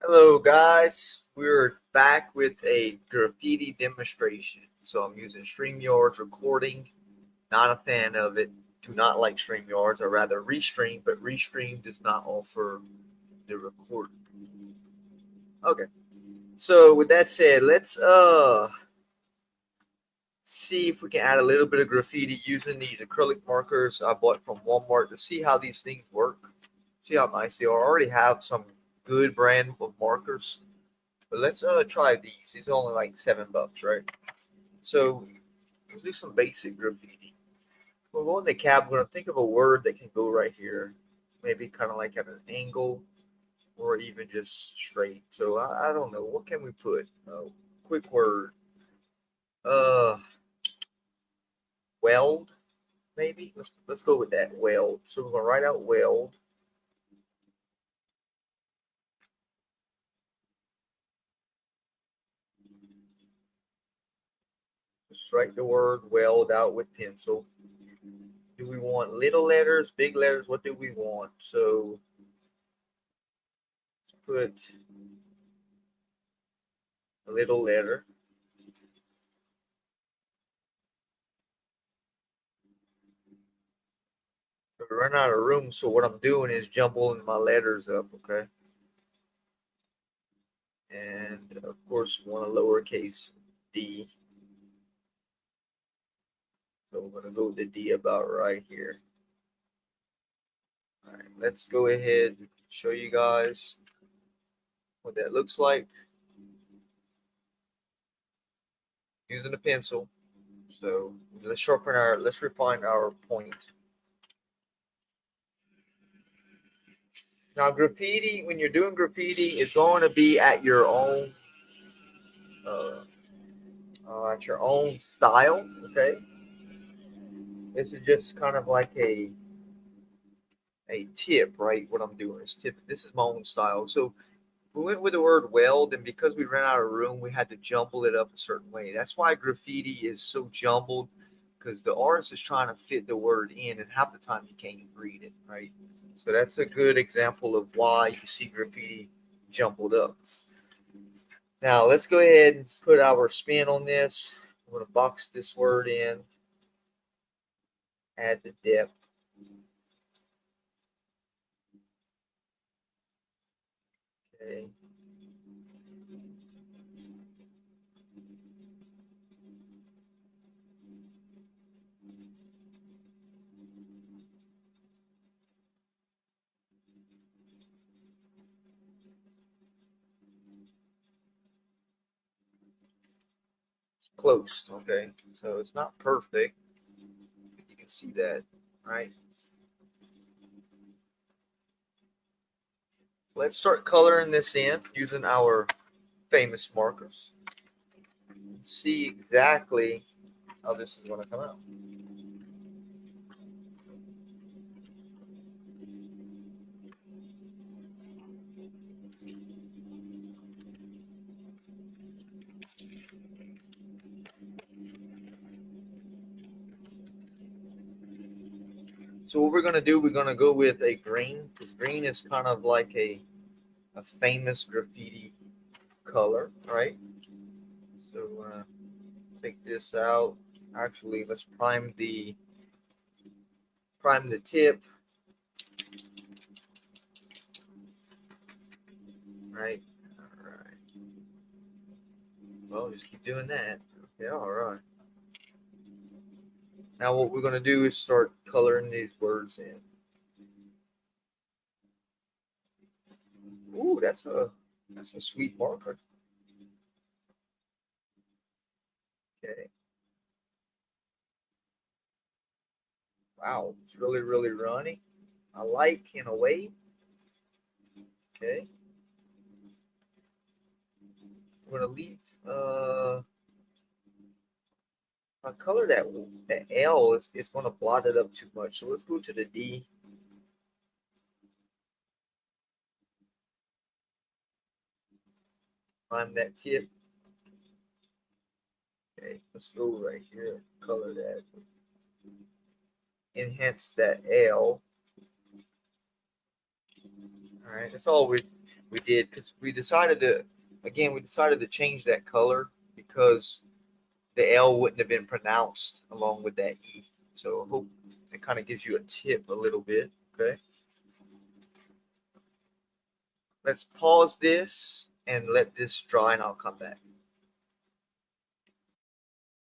Hello guys, we're back with a graffiti demonstration. So I'm using StreamYard's recording. Not a fan of it. Do not like StreamYards. I rather Restream, but Restream does not offer the recording. Okay. So with that said, let's see if we can add a little bit of graffiti using these acrylic markers I bought from Walmart to see how these things work. See how nice they are. I already have some good brand of markers. But let's try these. These are only like $7, right? So let's do some basic graffiti. We'll go in the cab. We're gonna think of a word that can go right here. Maybe kind of like at an angle or even just straight. So I don't know. What can we put? Quick word. Uh, weld. Maybe. Let's go with that. Weld. So we're gonna write out weld. Just write the word weld out with pencil. Do we want little letters, big letters? What do we want? So let's put a little letter. So we run out of room, so what I'm doing is jumbling my letters up, okay? And of course, we want a lowercase d. So we're going to go with the d about right here. All right, let's go ahead and show you guys what that looks like using a pencil. So let's refine our point. Now, graffiti, when you're doing graffiti, is going to be uh, at your own style. Okay, this is just kind of like a tip, right? What I'm doing is tip. This is my own style. So we went with the word weld, and because we ran out of room, we had to jumble it up a certain way. That's why graffiti is so jumbled, because the artist is trying to fit the word in, and half the time you can't even read it, right? So that's a good example of why you see graffiti jumbled up. Now let's go ahead and put our spin on this. I'm going to box this word in, add the depth. Okay. It's close. Okay. So it's not perfect. You can see that, right? Let's start coloring this in using our famous markers. See exactly how this is going to come out. So what we're going to do, we're going to go with a green, because green is kind of like a famous graffiti color, right? So we're going to take this out. Actually, let's prime the tip, right? All right. Well, just keep doing that. Okay, all right. Now what we're going to do is start coloring these words in. Ooh, that's a sweet marker. Okay. Wow, it's really runny. I like in a way. Okay. I'm gonna leave if I color that L, it's gonna blot it up too much. So let's go to the D. Find that tip. Okay, let's go right here. Color that. Enhance that L. All right, that's all We did because we decided to change that color because the L wouldn't have been pronounced along with that E. So I hope it kind of gives you a tip a little bit. Okay. Let's pause this and let this dry, and I'll come back.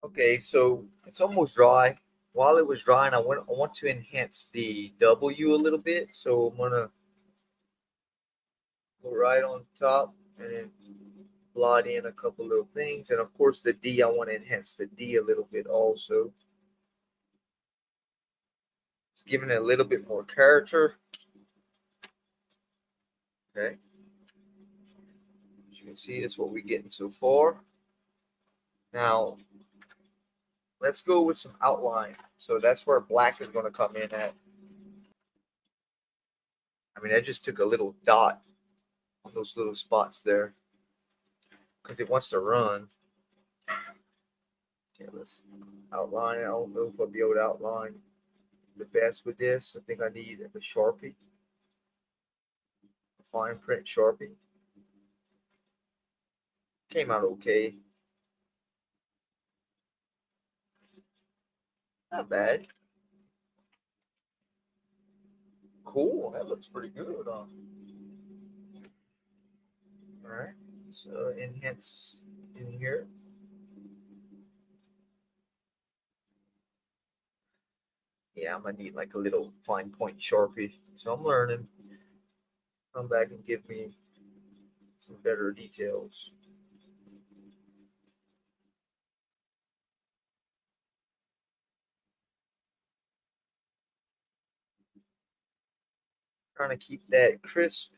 Okay, so it's almost dry. While it was drying, I want to enhance the W a little bit. So I'm gonna go right on top and then blot in a couple little things. And of course the D, I want to enhance the D a little bit also. It's giving it a little bit more character. Okay. As you can see, that's what we're getting so far. Now, let's go with some outline. So that's where black is going to come in at. I mean, I just took a little dot on those little spots there because it wants to run. Okay, let's outline it. I don't know if I'll be able to outline the best with this. I think I need a Sharpie, a fine print Sharpie. Came out okay. Not bad. Cool. That looks pretty good. All right. So enhance in here. Yeah, I'm gonna need like a little fine point Sharpie. So I'm learning. Come back and give me some better details. Trying to keep that crisp.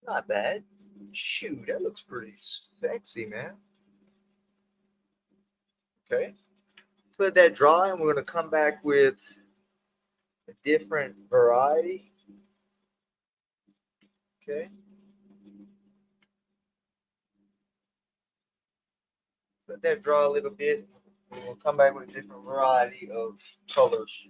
Not bad. Shoot, that looks pretty sexy, man. Okay. Let that dry, and we're gonna come back with a different variety. Okay. Let that dry a little bit. We'll come back with a different variety of colors.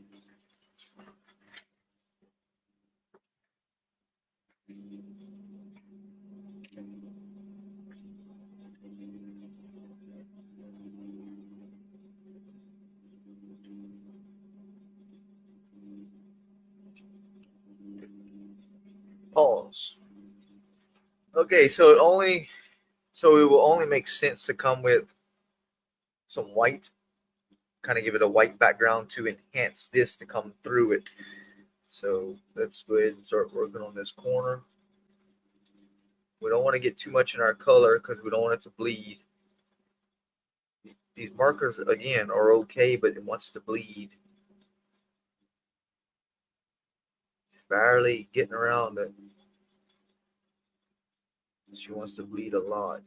Pause. Okay, so it will only make sense to come with some white, kind of give it a white background to enhance this to come through it. So let's go ahead and start working on this corner. We don't want to get too much in our color because we don't want it to bleed. These markers, again, are okay, but it wants to bleed. Barely getting around it. She wants to bleed a lot.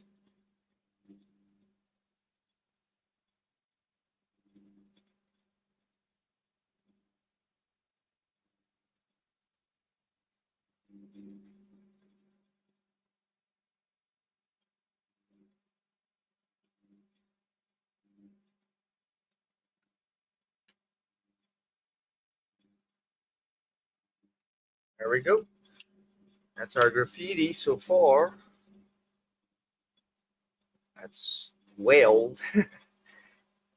There we go. That's our graffiti so far. That's weld.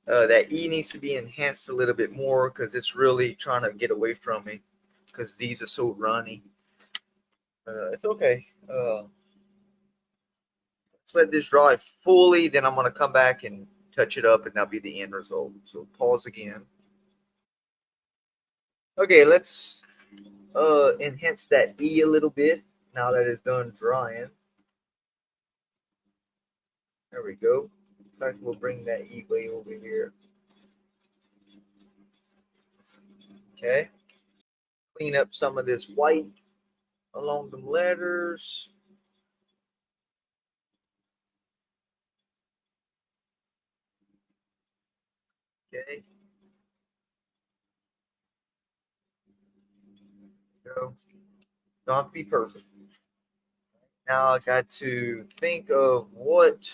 That E needs to be enhanced a little bit more because it's really trying to get away from me because these are so runny. It's okay. Let's let this dry fully. Then I'm going to come back and touch it up, and that'll be the end result. So pause again. Okay, let's enhance that E a little bit now that it's done drying. There we go. In fact, we'll bring that E way over here. Okay. Clean up some of this white along the letters. Okay. Go. Don't have to be perfect. Now I got to think of what.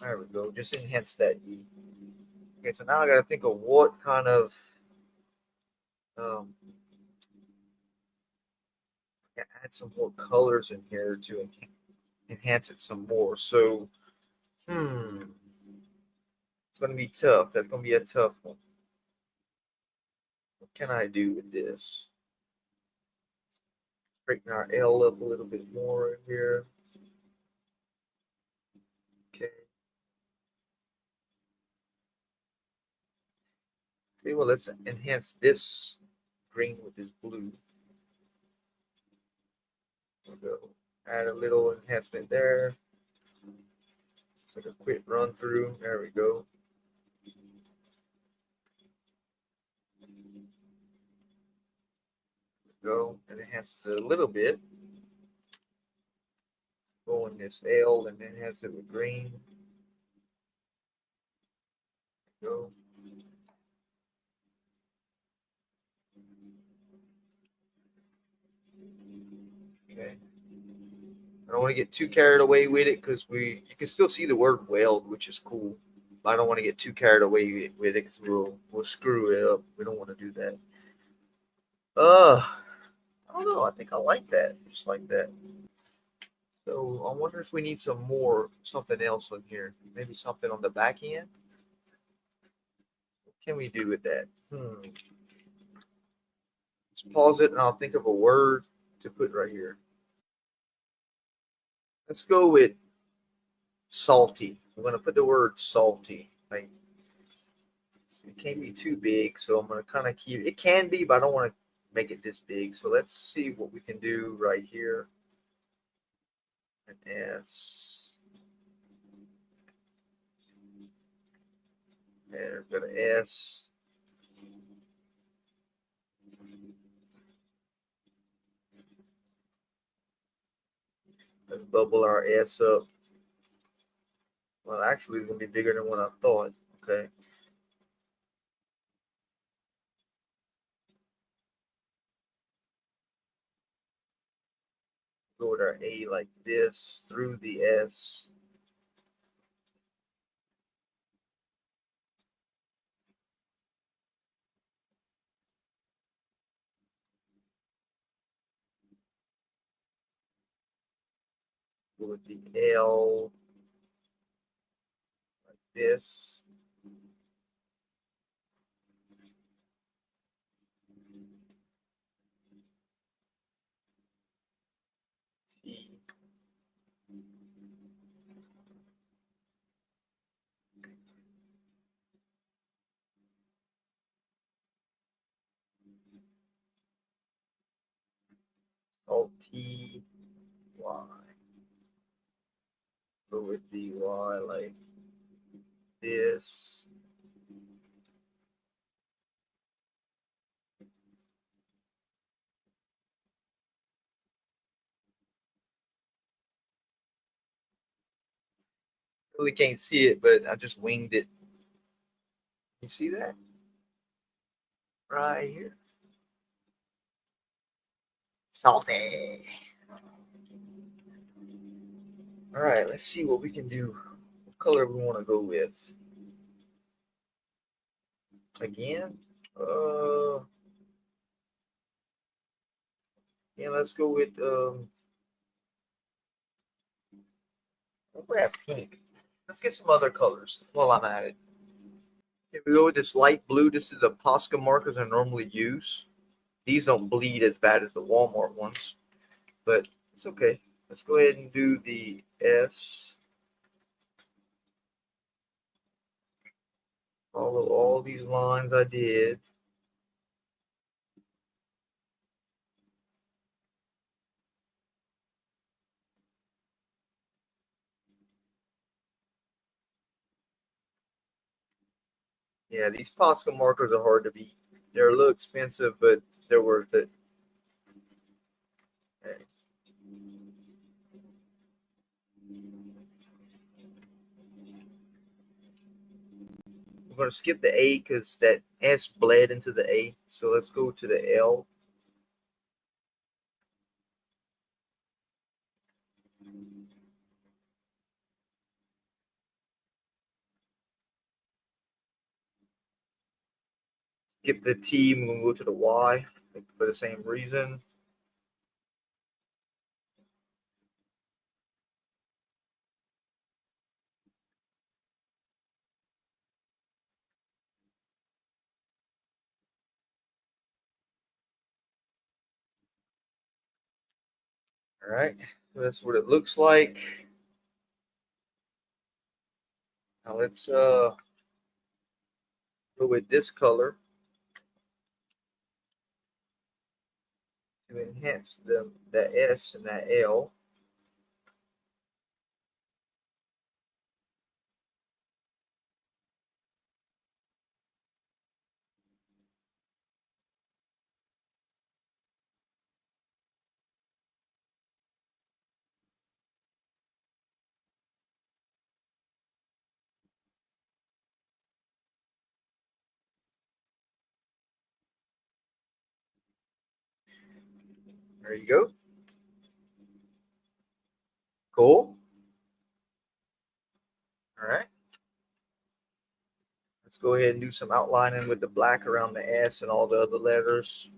There we go. Just enhance that E. Okay, so now I got to think of what kind of um, add some more colors in here to enhance it some more. So, it's going to be tough. That's going to be a tough one. What can I do with this? Straighten our L up a little bit more in here. Okay. Okay, well, let's enhance this green with this blue. We'll go add a little enhancement there. It's like a quick run through. There we go. Go and enhance it a little bit. Go in this L and enhance it with green. Go. Okay. I don't want to get too carried away with it because you can still see the word weld, which is cool. But I don't want to get too carried away with it because we'll screw it up. We don't want to do that. I don't know. I think I like that, just like that. So I wonder if we need something else in here. Maybe something on the back end. What can we do with that? Let's pause it and I'll think of a word to put right here. Let's go with salty. I'm gonna put the word salty. Like it can't be too big, so I'm gonna kind of keep it. Can be, but I don't want to make it this big. So let's see what we can do right here. An S. There, got an S. Let's bubble our S up. Well, actually, it's gonna be bigger than what I thought. Okay. Go with our A like this through the S. Go with the L like this. T. Alt T. Y. Go with the Y like this. Really can't see it, but I just winged it. You see that? Right here. Salty. All right, let's see what we can do. What color we want to go with? Again? Uh, yeah, let's go with we'll grab pink. Let's get some other colors while I'm at it. If we go with this light blue, this is the Posca markers I normally use. These don't bleed as bad as the Walmart ones, but it's okay. Let's go ahead and do the S. Follow all these lines I did. Yeah, these Posca markers are hard to beat. They're a little expensive, but they're worth it. Okay. going to skip the A because that S bled into the A. So let's go to the L. Skip the T, we're going to go to the Y for the same reason. All right, so that's what it looks like. Now let's go with this color to enhance that S and that L. There you go. Cool. All right. Let's go ahead and do some outlining with the black around the S and all the other letters.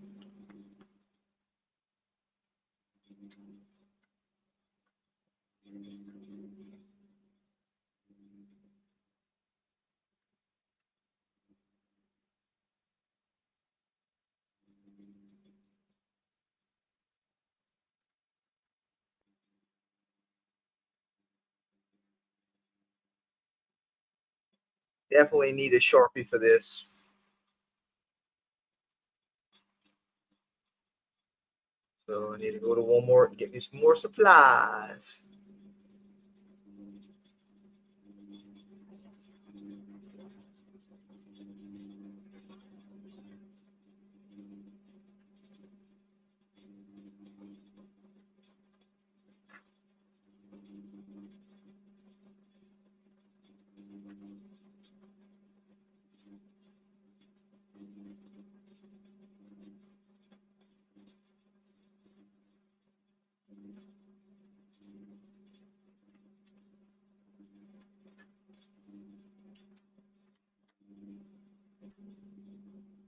Definitely need a Sharpie for this. So I need to go to Walmart and get me some more supplies.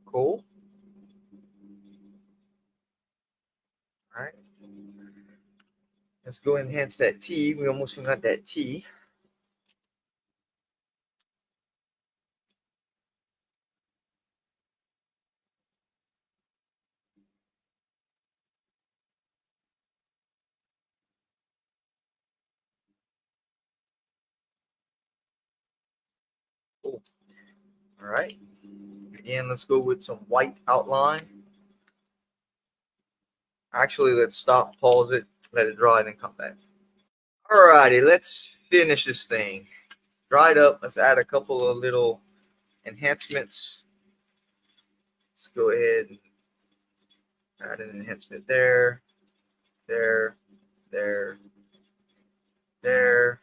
Cool. All right. Let's go enhance that T. We almost forgot that T. Cool. All right. Again, let's go with some white outline. Actually, let's stop, pause it, let it dry, and then come back. Alrighty, let's finish this thing. Dried up. Let's add a couple of little enhancements. Let's go ahead and add an enhancement there, there, there, there,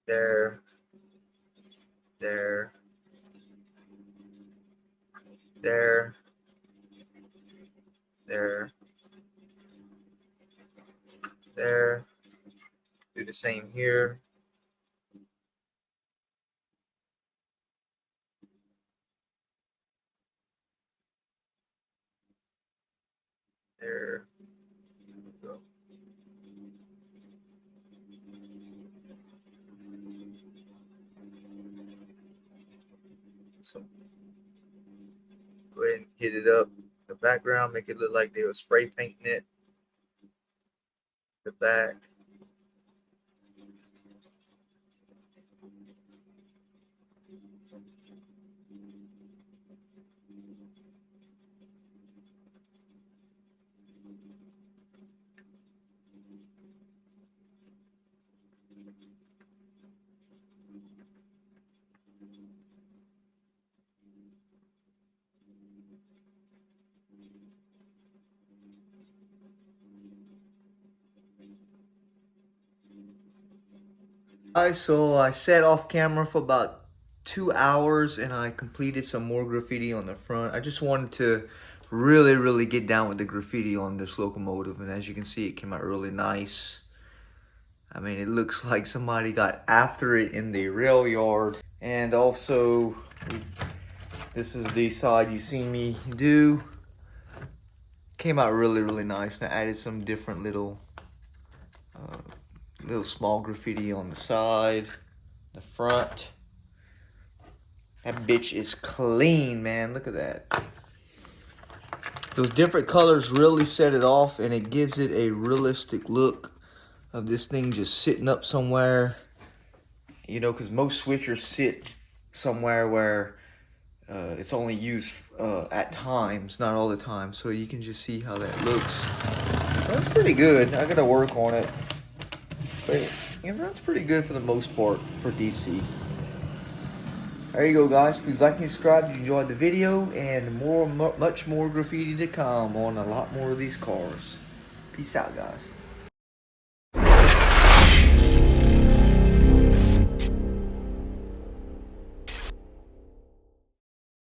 there, there, there, there, there. Do the same here. There. Go. So go ahead and hit it up. The background, make it look like they were spray painting it. The back. Guys, so I sat off camera for about 2 hours and I completed some more graffiti on the front. I just wanted to really get down with the graffiti on this locomotive, and as you can see, it came out really nice. I mean, it looks like somebody got after it in the rail yard. And also, this is the side you see me do. Came out really nice, and I added some different little small graffiti on the side, the front. That bitch is clean, man. Look at that. Those different colors really set it off, and it gives it a realistic look of this thing just sitting up somewhere. You know, because most switchers sit somewhere where it's only used at times, not all the time. So you can just see how that looks. That's pretty good. I gotta work on it. But yeah, that's pretty good for the most part for DC. There you go, guys. Please like and subscribe if you enjoyed the video, and much more graffiti to come on a lot more of these cars. Peace out, guys.